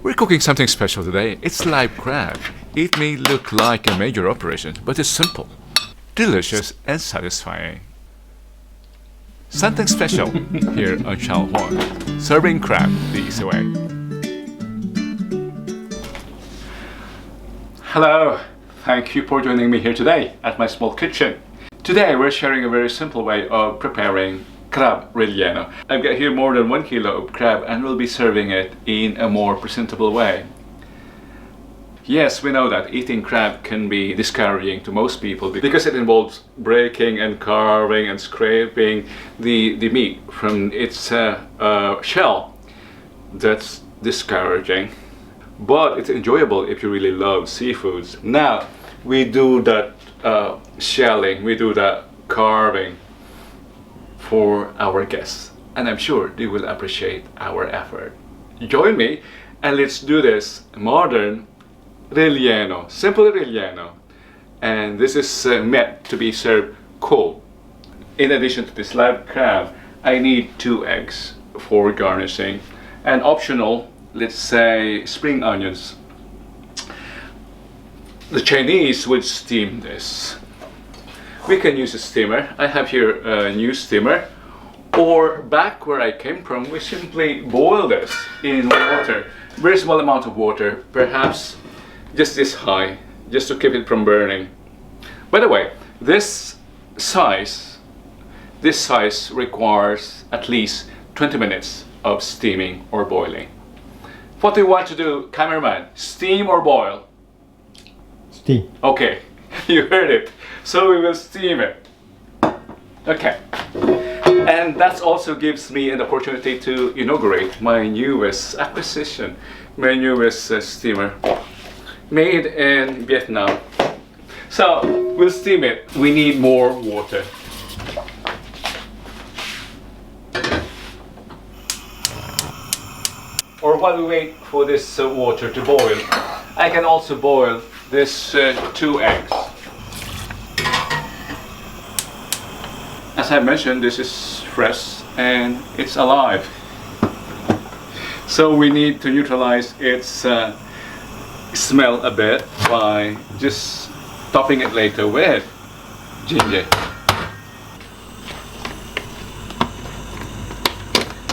We're cooking something special today. It's live crab. It may look like a major operation, but it's simple, delicious, and satisfying. Something special here on Channel 1, serving crab the easy way. Hello, thank you for joining me here today at my small kitchen. Today we're sharing a very simple way of preparing Crab Relleno. I've got here more than 1 kilo of crab and we'll be serving it in a more presentable way. Yes, we know that eating crab can be discouraging to most people because it involves breaking and carving and scraping the meat from its shell. That's discouraging. But it's enjoyable if you really love seafoods. Now, we do that shelling, we do that carving for our guests, and I'm sure they will appreciate our effort. Join me and let's do this modern relleno, simple relleno, and this is meant to be served cold. In addition to this live crab, I need 2 eggs for garnishing, and optional, let's say spring onions. The Chinese would steam this. We can use a steamer. I have here a new steamer, or back where I came from, we simply boil this in water, very small amount of water, perhaps just this high, just to keep it from burning. By the way, this size requires at least 20 minutes of steaming or boiling. What do you want to do, cameraman? Steam or boil? Steam. Okay, you heard it. So we will steam it. Okay. And that also gives me an opportunity to inaugurate my newest acquisition, my newest steamer, made in Vietnam. So we'll steam it. We need more water. Or while we wait for this water to boil, I can also boil this 2 eggs. As I mentioned, this is fresh and it's alive. So we need to neutralize its smell a bit by just topping it later with ginger.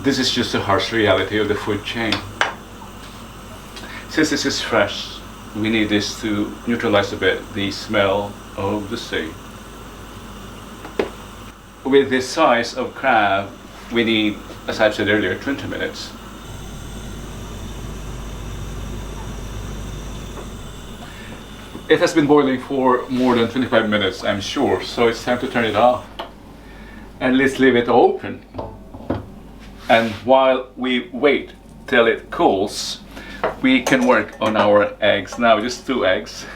This is just the harsh reality of the food chain. Since this is fresh, we need this to neutralize a bit the smell of the sea. With this size of crab, we need, as I've said earlier, 20 minutes. It has been boiling for more than 25 minutes, I'm sure, so it's time to turn it off. And let's leave it open. And while we wait till it cools, we can work on our eggs. Now, just 2 eggs.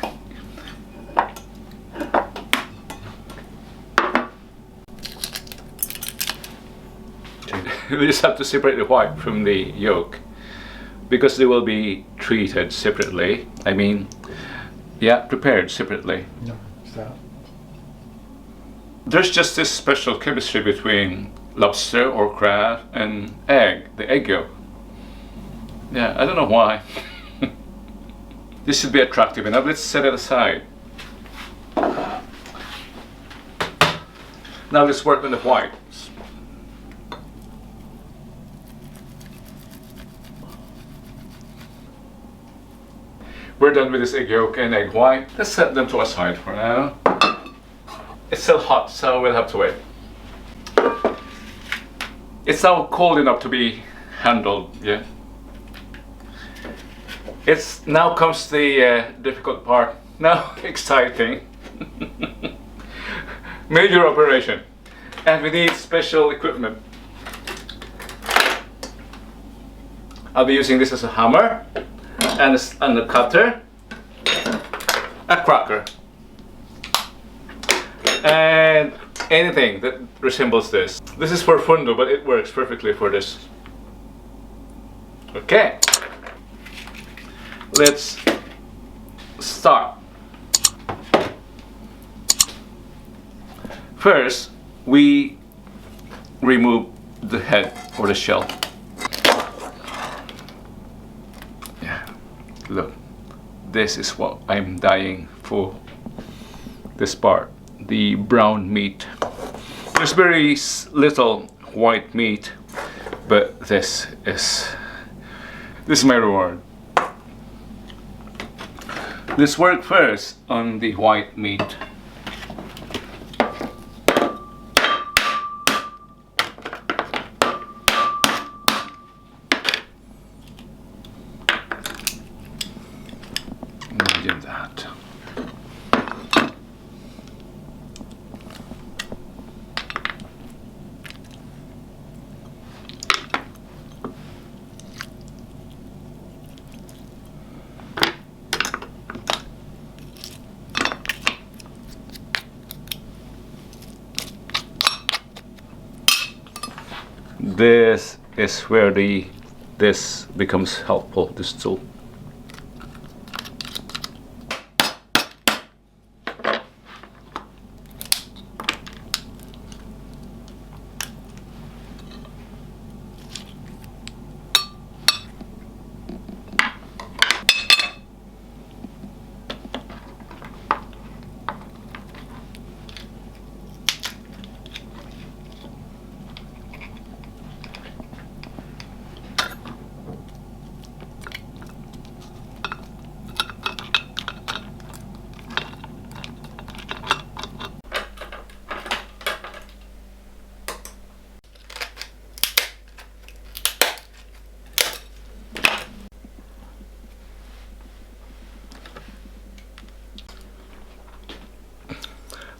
We just have to separate the white from the yolk because they will be treated separately. I mean, yeah, prepared separately. No, so. There's just this special chemistry between lobster or crab and egg, the egg yolk. Yeah, I don't know why. This should be attractive enough. Let's set it aside. Now let's work on the white. We're done with this egg yolk and egg white. Let's set them to aside for now. It's still hot, so we'll have to wait. It's now cold enough to be handled, yeah. It's now comes the difficult part. Now, exciting. Major operation. And we need special equipment. I'll be using this as a hammer. And a cutter, a cracker, and anything that resembles this. This is for fundo, but it works perfectly for this. Okay, let's start. First, we remove the head or the shell. Yeah. Look, this is what I'm dying for. This part, the brown meat. There's very little white meat, but this is my reward. Let's work first on the white meat. Imagine that. This is where this becomes helpful, this tool.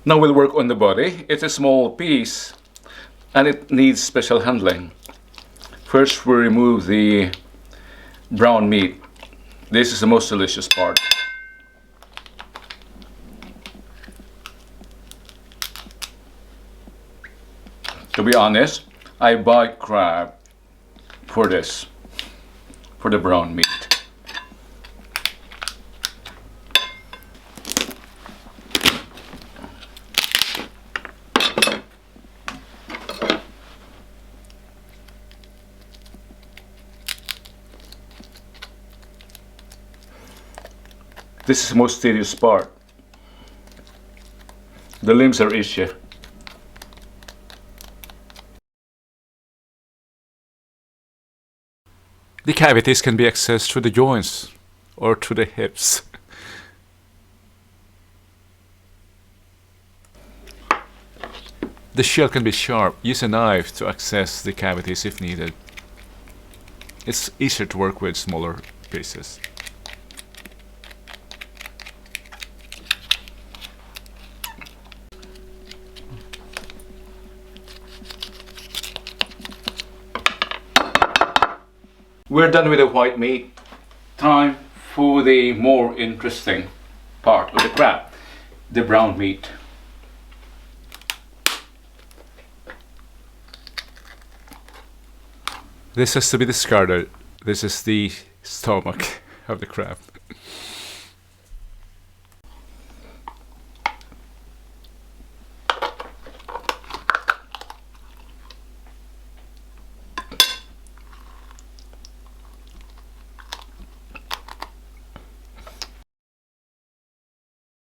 Now we'll work on the body. It's a small piece and it needs special handling. First we remove the brown meat. This is the most delicious part. To be honest, I buy crab for this, for the brown meat. This is the most tedious part. The limbs are easier. The cavities can be accessed through the joints or through the hips. The shell can be sharp. Use a knife to access the cavities if needed. It's easier to work with smaller pieces. We're done with the white meat. Time for the more interesting part of the crab, the brown meat. This has to be discarded. This is the stomach of the crab.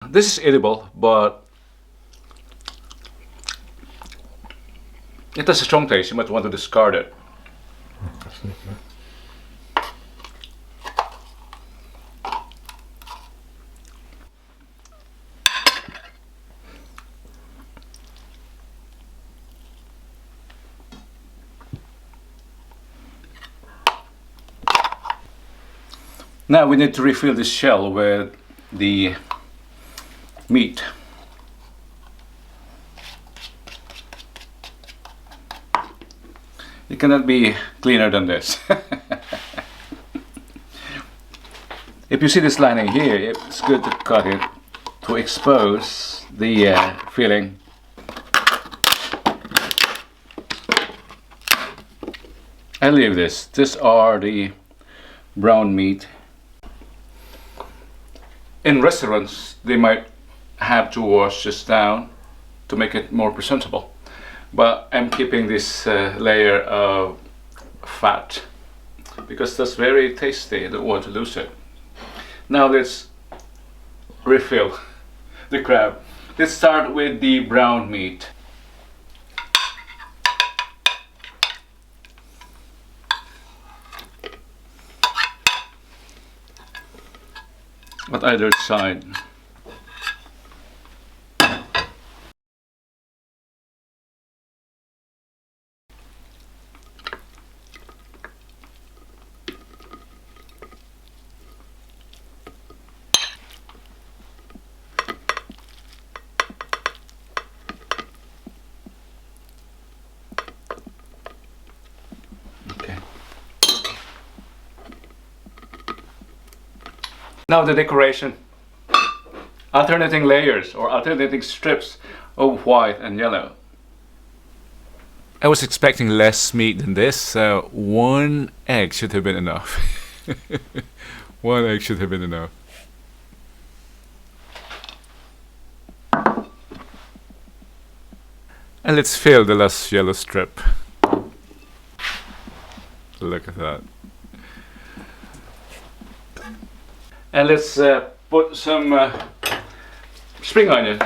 This is edible, but it has a strong taste. You might want to discard it. Now we need to refill this shell with the meat. It cannot be cleaner than this. If you see this lining here, it's good to cut it to expose the filling. I leave this. These are the brown meat. In restaurants, they might have to wash this down to make it more presentable, but I'm keeping this layer of fat because that's very tasty. I don't want to lose it. Now let's refill the crab. Let's start with the brown meat. On either side. Okay. Now the decoration. Alternating layers or alternating strips of white and yellow. I was expecting less meat than this, so one egg should have been enough. One egg should have been enough. And let's fill the last yellow strip. Look at that. And let's put some spring onions.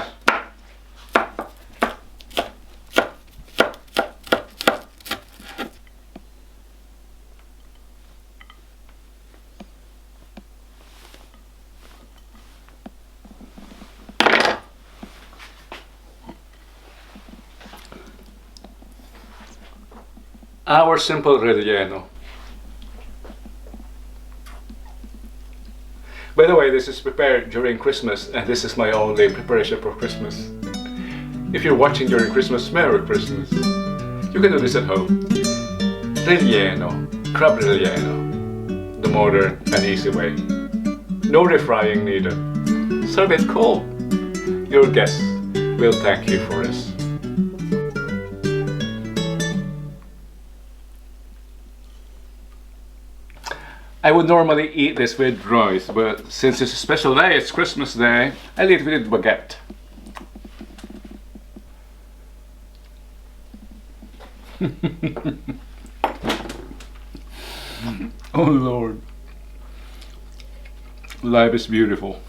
Our simple relleno. By the way, this is prepared during Christmas, and this is my only preparation for Christmas. If you're watching during Christmas, Merry Christmas. You can do this at home. Relleno, crab relleno, the modern and easy way. No refrying needed. Serve it cold. Your guests will thank you for this. I would normally eat this with rice, but since it's a special day, it's Christmas Day, I'll eat with it baguette. Oh Lord. Life is beautiful.